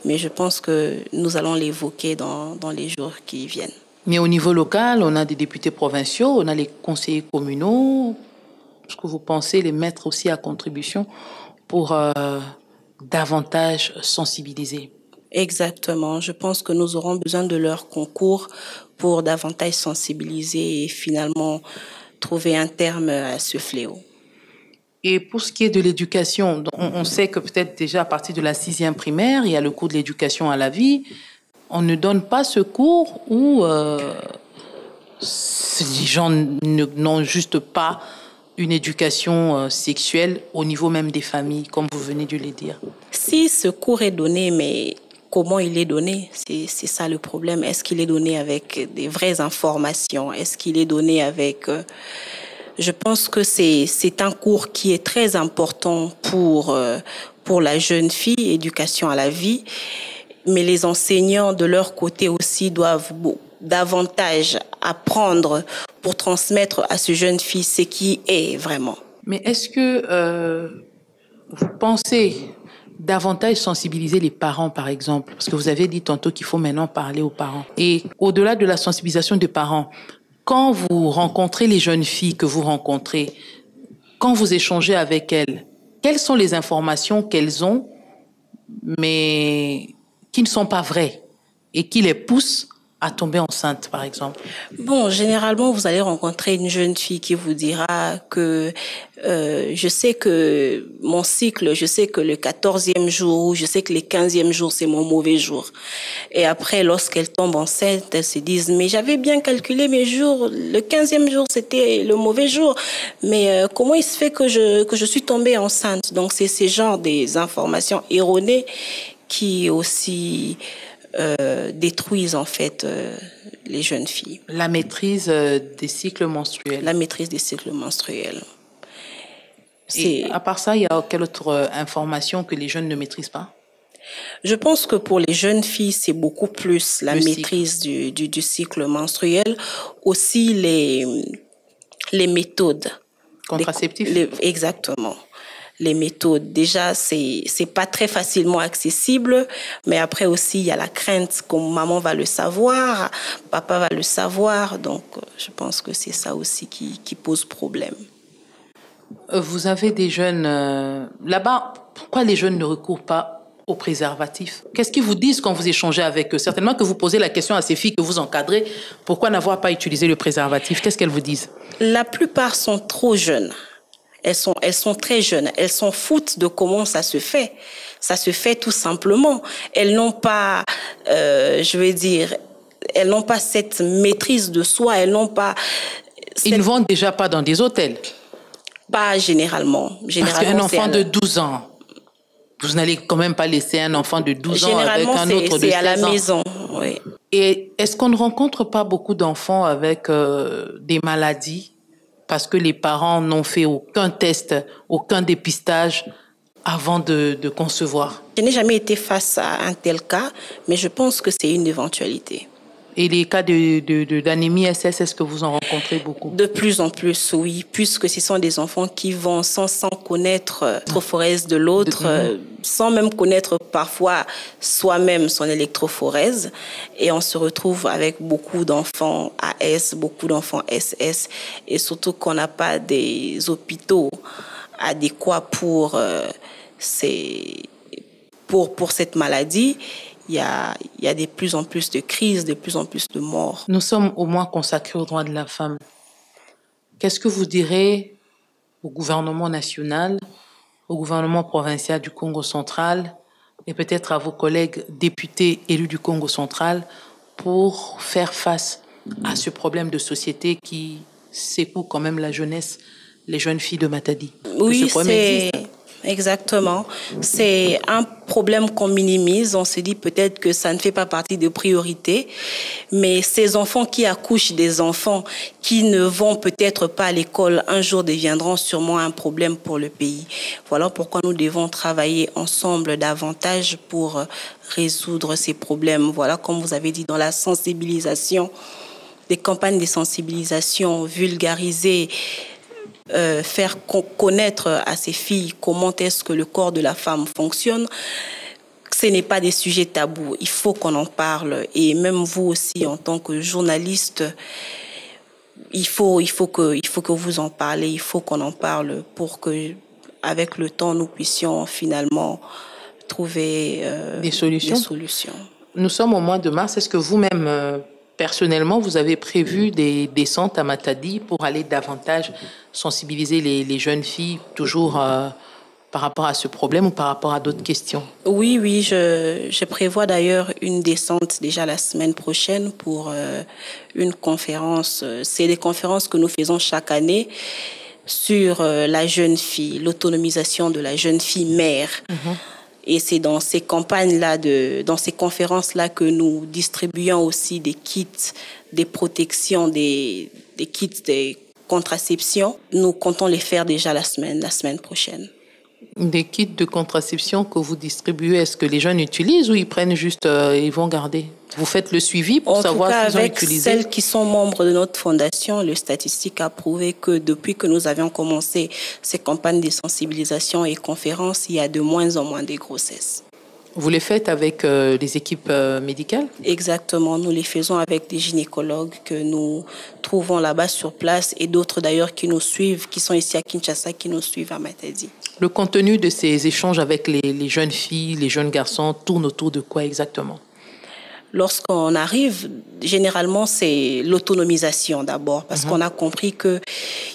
mais je pense que nous allons l'évoquer dans les jours qui viennent. Mais au niveau local, on a des députés provinciaux, on a les conseillers communaux. Est-ce que vous pensez les mettre aussi à contribution pour davantage sensibiliser? Exactement. Je pense que nous aurons besoin de leur concours pour davantage sensibiliser et finalement trouver un terme à ce fléau. Et pour ce qui est de l'éducation, on sait que peut-être déjà à partir de la 6e primaire, il y a le cours de l'éducation à la vie. On ne donne pas ce cours où les gens n'ont juste pas une éducation sexuelle au niveau même des familles, comme vous venez de le dire. Si ce cours est donné, mais comment il est donné? C'est ça le problème. Est-ce qu'il est donné avec des vraies informations? Est-ce qu'il est donné avec... Je pense que c'est un cours qui est très important pour la jeune fille, éducation à la vie. Mais les enseignants, de leur côté aussi, doivent davantage apprendre pour transmettre à ce jeune fille ce qui est vraiment. Mais est-ce que vous pensez davantage sensibiliser les parents, par exemple? Parce que vous avez dit tantôt qu'il faut maintenant parler aux parents. Et au-delà de la sensibilisation des parents, quand vous rencontrez les jeunes filles que vous rencontrez, quand vous échangez avec elles, quelles sont les informations qu'elles ont, mais qui ne sont pas vraies et qui les poussent à tomber enceinte, par exemple? Bon, généralement, vous allez rencontrer une jeune fille qui vous dira que je sais que mon cycle, je sais que le 14e jour, je sais que le 15e jour, c'est mon mauvais jour. Et après, lorsqu'elle tombe enceinte, elles se disent, mais j'avais bien calculé mes jours, le 15e jour, c'était le mauvais jour. Mais comment il se fait que je suis tombée enceinte? Donc, c'est ce genre des informations erronées qui aussi... détruisent en fait les jeunes filles. La maîtrise des cycles menstruels. La maîtrise des cycles menstruels. Et à part ça, il y a quelle autre information que les jeunes ne maîtrisent pas? Je pense que pour les jeunes filles, c'est beaucoup plus la maîtrise du cycle menstruel. Aussi les méthodes. Contraceptives? Exactement. Les méthodes. Déjà, c'est pas très facilement accessible, mais après aussi, il y a la crainte que maman va le savoir, papa va le savoir, donc je pense que c'est ça aussi qui pose problème. Vous avez des jeunes là-bas, pourquoi les jeunes ne recourent pas au préservatif? Qu'est-ce qu'ils vous disent quand vous échangez avec eux? Certainement que vous posez la question à ces filles que vous encadrez, pourquoi n'avoir pas utilisé le préservatif? Qu'est-ce qu'elles vous disent? La plupart sont trop jeunes. Elles sont très jeunes. Elles s'en foutent de comment ça se fait. Ça se fait tout simplement. Elles n'ont pas, elles n'ont pas cette maîtrise de soi. Elles n'ont pas... Ils ne vont déjà pas dans des hôtels? Pas généralement. Parce qu'un enfant de 12 ans, vous n'allez quand même pas laisser un enfant de 12 ans avec un autre de 16 ans. C'est à la maison, oui. Et est-ce qu'on ne rencontre pas beaucoup d'enfants avec des maladies parce que les parents n'ont fait aucun test, aucun dépistage avant de concevoir? Je n'ai jamais été face à un tel cas, mais je pense que c'est une éventualité. Et les cas d'anémie SS, est-ce que vous en rencontrez beaucoup? De plus en plus, oui, puisque ce sont des enfants qui vont sans connaître l'électrophorèse de l'autre, sans même connaître parfois soi-même son électrophorèse. Et on se retrouve avec beaucoup d'enfants AS, beaucoup d'enfants SS, et surtout qu'on n'a pas des hôpitaux adéquats pour cette maladie. Il y a de plus en plus de crises, de plus en plus de morts. Nous sommes au mois consacrés aux droits de la femme. Qu'est-ce que vous direz au gouvernement national, au gouvernement provincial du Congo central et peut-être à vos collègues députés élus du Congo central pour faire face à ce problème de société qui secoue quand même la jeunesse, les jeunes filles de Matadi? Oui, c'est exactement. C'est un problème qu'on minimise. On se dit peut-être que ça ne fait pas partie des priorités, mais ces enfants qui accouchent des enfants qui ne vont peut-être pas à l'école un jour deviendront sûrement un problème pour le pays. Voilà pourquoi nous devons travailler ensemble davantage pour résoudre ces problèmes. Voilà, comme vous avez dit, dans la sensibilisation, des campagnes de sensibilisation, vulgariser, faire connaître à ces filles comment est-ce que le corps de la femme fonctionne. Ce n'est pas des sujets tabous. Il faut qu'on en parle. Et même vous aussi, en tant que journaliste, il faut que vous en parlez. Il faut qu'on en parle pour que, avec le temps, nous puissions finalement trouver des solutions. Nous sommes au mois de mars. Est-ce que vous-même, personnellement, vous avez prévu des descentes à Matadi pour aller davantage sensibiliser les jeunes filles, toujours par rapport à ce problème ou par rapport à d'autres questions? Oui, je prévois d'ailleurs une descente déjà la semaine prochaine pour une conférence. C'est des conférences que nous faisons chaque année sur la jeune fille, l'autonomisation de la jeune fille mère. Mm-hmm. Et c'est dans ces campagnes-là, dans ces conférences-là que nous distribuons aussi des kits, des protections, des kits de contraception. Nous comptons les faire déjà la semaine prochaine. Des kits de contraception que vous distribuez, est-ce que les jeunes utilisent ou ils prennent juste, ils vont garder? Vous faites le suivi pour savoir s'ils ont utilisé? Avec celles qui sont membres de notre fondation, le statistique a prouvé que depuis que nous avions commencé ces campagnes de sensibilisation et conférences, il y a de moins en moins de grossesses. Vous les faites avec des équipes médicales? Exactement, nous les faisons avec des gynécologues que nous trouvons là-bas sur place et d'autres d'ailleurs qui nous suivent, qui sont ici à Kinshasa, qui nous suivent à Matadi. Le contenu de ces échanges avec les jeunes filles, les jeunes garçons tourne autour de quoi exactement? Lorsqu'on arrive, généralement, c'est l'autonomisation d'abord, parce qu'on a compris qu'il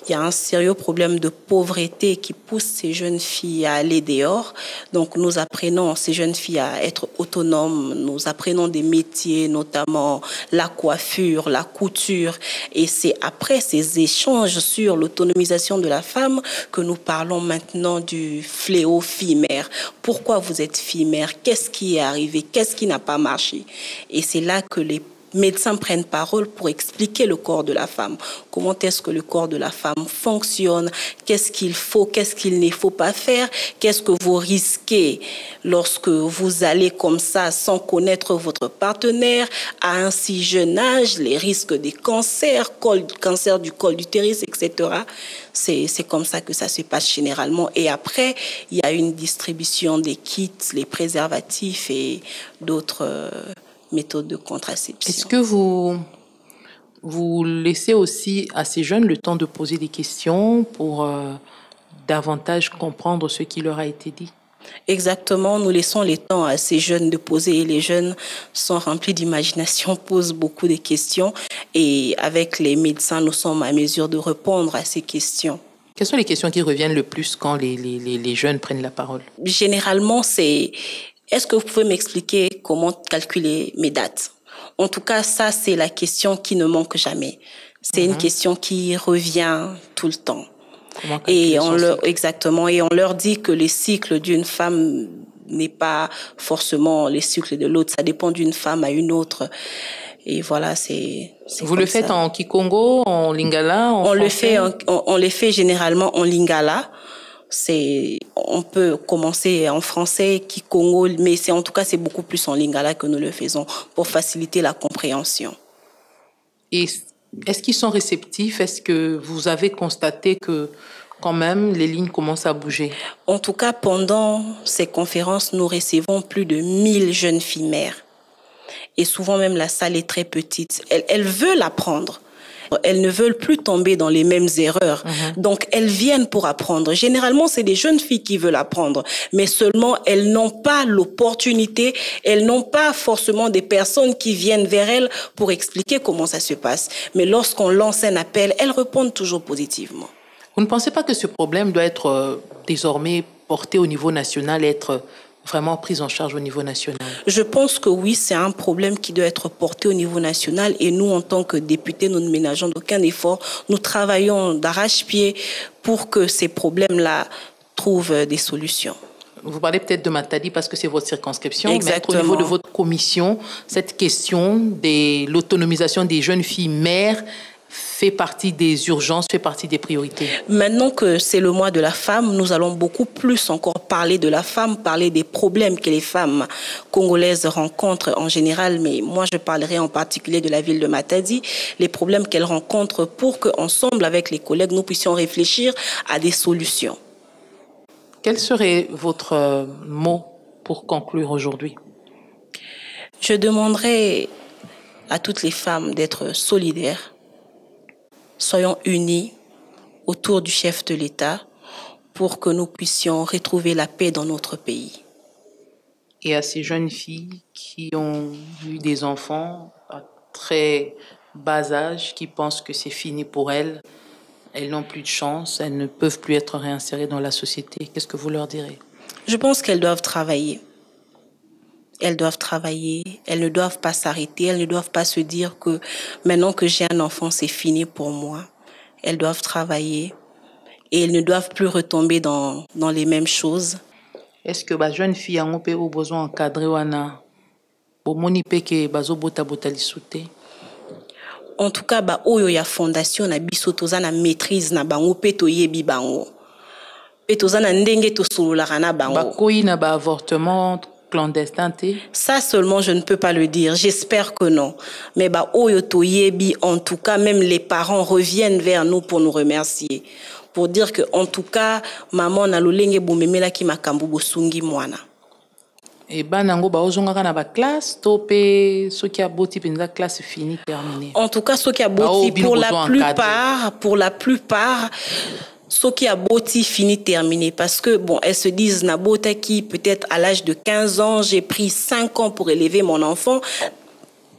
y a un sérieux problème de pauvreté qui pousse ces jeunes filles à aller dehors. Donc, nous apprenons ces jeunes filles à être autonomes. Nous apprenons des métiers, notamment la coiffure, la couture. Et c'est après ces échanges sur l'autonomisation de la femme que nous parlons maintenant du fléau fille-mère. Pourquoi vous êtes fille-mère? Qu'est-ce qui est arrivé? Qu'est-ce qui n'a pas marché? Et c'est là que les médecins prennent parole pour expliquer le corps de la femme. Comment est-ce que le corps de la femme fonctionne? Qu'est-ce qu'il faut? Qu'est-ce qu'il ne faut pas faire? Qu'est-ce que vous risquez lorsque vous allez comme ça sans connaître votre partenaire à un si jeune âge? Les risques des cancers, cancer du col d'utérus, etc. C'est comme ça que ça se passe généralement. Et après, il y a une distribution des kits, les préservatifs et d'autres méthodes de contraception. Est-ce que vous laissez aussi à ces jeunes le temps de poser des questions pour davantage comprendre ce qui leur a été dit? Exactement, nous laissons le temps à ces jeunes de poser et les jeunes sont remplis d'imagination, posent beaucoup de questions et avec les médecins, nous sommes à mesure de répondre à ces questions. Quelles sont les questions qui reviennent le plus quand les jeunes prennent la parole? Généralement, c'est: est-ce que vous pouvez m'expliquer comment calculer mes dates? En tout cas, ça, c'est la question qui ne manque jamais. C'est une question qui revient tout le temps. Et exactement. Et on leur dit que les cycles d'une femme n'est pas forcément les cycles de l'autre. Ça dépend d'une femme à une autre. Et voilà, c'est Vous le faites en Kikongo, en Lingala, en français? On les fait généralement en Lingala. On peut commencer en français, Kikongo, mais en tout cas, c'est beaucoup plus en Lingala que nous le faisons pour faciliter la compréhension. Et est-ce qu'ils sont réceptifs? Est-ce que vous avez constaté que quand même les lignes commencent à bouger? En tout cas, pendant ces conférences, nous recevons plus de 1000 jeunes filles mères. Et souvent même la salle est très petite. Elles veulent apprendre. Elles ne veulent plus tomber dans les mêmes erreurs. Donc, elles viennent pour apprendre. Généralement, c'est des jeunes filles qui veulent apprendre. Mais seulement, elles n'ont pas l'opportunité. Elles n'ont pas forcément des personnes qui viennent vers elles pour expliquer comment ça se passe. Mais lorsqu'on lance un appel, elles répondent toujours positivement. Vous ne pensez pas que ce problème doit être désormais porté au niveau national et être vraiment prise en charge au niveau national? Je pense que oui, c'est un problème qui doit être porté au niveau national et nous, en tant que députés, nous ne ménageons d'aucun effort. Nous travaillons d'arrache-pied pour que ces problèmes-là trouvent des solutions. Vous parlez peut-être de Matadi parce que c'est votre circonscription. Exactement. Mais au niveau de votre commission, cette question de l'autonomisation des jeunes filles mères fait partie des urgences, fait partie des priorités. Maintenant que c'est le mois de la femme, nous allons beaucoup plus encore parler de la femme, parler des problèmes que les femmes congolaises rencontrent en général. Mais moi, je parlerai en particulier de la ville de Matadi, les problèmes qu'elles rencontrent pour qu'ensemble, avec les collègues, nous puissions réfléchir à des solutions. Quel serait votre mot pour conclure aujourd'hui? Je demanderai à toutes les femmes d'être solidaires. Soyons unis autour du chef de l'État pour que nous puissions retrouver la paix dans notre pays. Et à ces jeunes filles qui ont eu des enfants à très bas âge, qui pensent que c'est fini pour elles, elles n'ont plus de chance, elles ne peuvent plus être réinsérées dans la société. Qu'est-ce que vous leur direz? Je pense qu'elles doivent travailler. Elles doivent travailler, elles ne doivent pas s'arrêter, elles ne doivent pas se dire que maintenant que j'ai un enfant, c'est fini pour moi. Elles doivent travailler et elles ne doivent plus retomber dans les mêmes choses. Est-ce que les jeunes filles ont besoin d'encadrer en tout cas, oyo ya fondation na biso toza na maîtrise na bango pe toyebi bango. Pe toza na ndenge to sololaka na bango. Bakoyi na ba avortement clandestin te? Ça seulement je ne peux pas le dire, j'espère que non. Mais oyo toyebi, en tout cas même les parents reviennent vers nous pour nous remercier. Pour dire que en tout cas maman na lolenge bomemela ki makambo bosungi mwana. Et banango ba ozongaka na ba classe topé ceux qui a boti penza classe finie terminée. En tout cas ceux qui a boti pour la plupart ceux qui a boti fini terminé parce que bon elles se disent na bota qui peut-être à l'âge de 15 ans j'ai pris 5 ans pour élever mon enfant.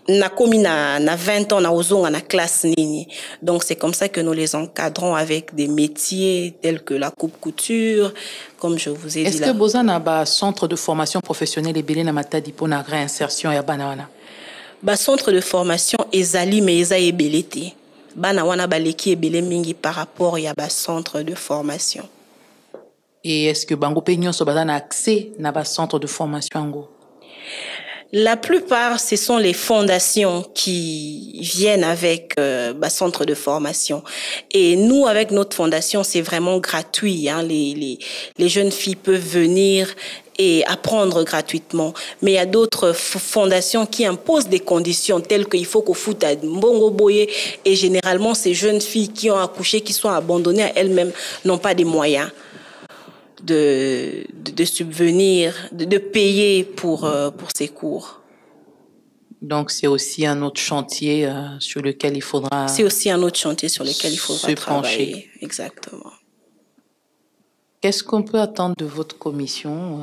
Na komi na 20 ans na ozonga na classe nini. Donc c'est comme ça que nous les encadrons avec des métiers tels que la coupe-couture, comme je vous ai dit. Est-ce que boza na ba centre de formation professionnelle ebele na Matadi pour na réinsertion ya bana wana? Ba centre de formation ezali mais eza ebele te. Bana wana baleki ebele mingi par rapport ya ba centre de formation. Et est-ce que bango pe nyonso baza na accès na ba centre de formation ngo? La plupart, ce sont les fondations qui viennent avec centre de formation. Et nous, avec notre fondation, c'est vraiment gratuit. Hein. Les jeunes filles peuvent venir et apprendre gratuitement. Mais il y a d'autres fondations qui imposent des conditions telles qu'il faut qu'on foute à Mbongo Boye. Et généralement, ces jeunes filles qui ont accouché, qui sont abandonnées à elles-mêmes, n'ont pas des moyens de subvenir, de payer pour ces cours. Donc c'est aussi un autre chantier sur lequel il faudra. C'est aussi un autre chantier sur lequel il faudra travailler. Pencher. Exactement. Qu'est-ce qu'on peut attendre de votre commission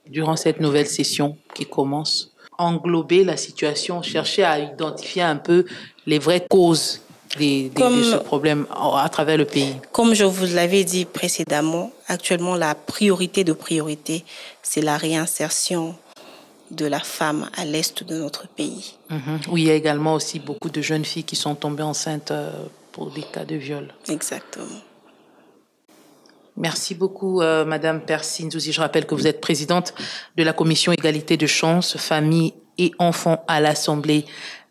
durant cette nouvelle session qui commence? Englober la situation, chercher à identifier un peu les vraies causes de ce problème à travers le pays. Comme je vous l'avais dit précédemment, actuellement, la priorité de priorité, c'est la réinsertion de la femme à l'est de notre pays. Où il y a également aussi beaucoup de jeunes filles qui sont tombées enceintes pour des cas de viol. Exactement. Merci beaucoup, Madame Percy Nzouzi. Je rappelle que vous êtes présidente de la commission égalité de chances, famille et enfants à l'Assemblée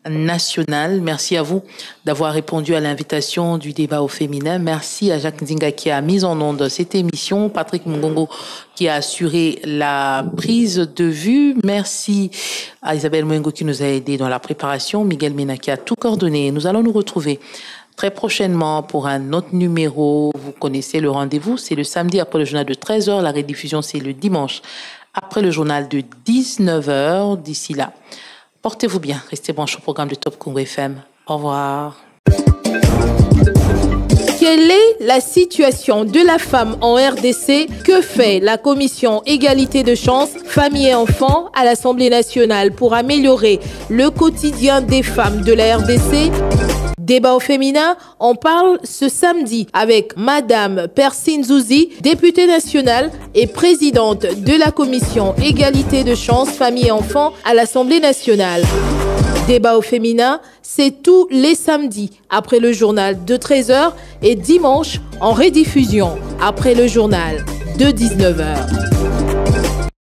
nationale. Merci à vous d'avoir répondu à l'invitation du débat au féminin. Merci à Jacques Nzinga qui a mis en onde cette émission, Patrick Mungongo qui a assuré la prise de vue. Merci à Isabelle Mwengo qui nous a aidé dans la préparation, Miguel Mena qui a tout coordonné. Nous allons nous retrouver très prochainement pour un autre numéro. Vous connaissez le rendez-vous, c'est le samedi après le journal de 13h. La rediffusion, c'est le dimanche après le journal de 19h. D'ici là, portez-vous bien. Restez branchés au programme de Top Congo FM. Au revoir. Quelle est la situation de la femme en RDC? Que fait la commission égalité de chances, famille et enfants à l'Assemblée nationale pour améliorer le quotidien des femmes de la RDC? Débat au féminin, on parle ce samedi avec Madame Persine Zouzi, députée nationale et présidente de la commission égalité de chance, famille et enfants à l'Assemblée nationale. Débat au féminin, c'est tous les samedis après le journal de 13h et dimanche en rediffusion après le journal de 19h.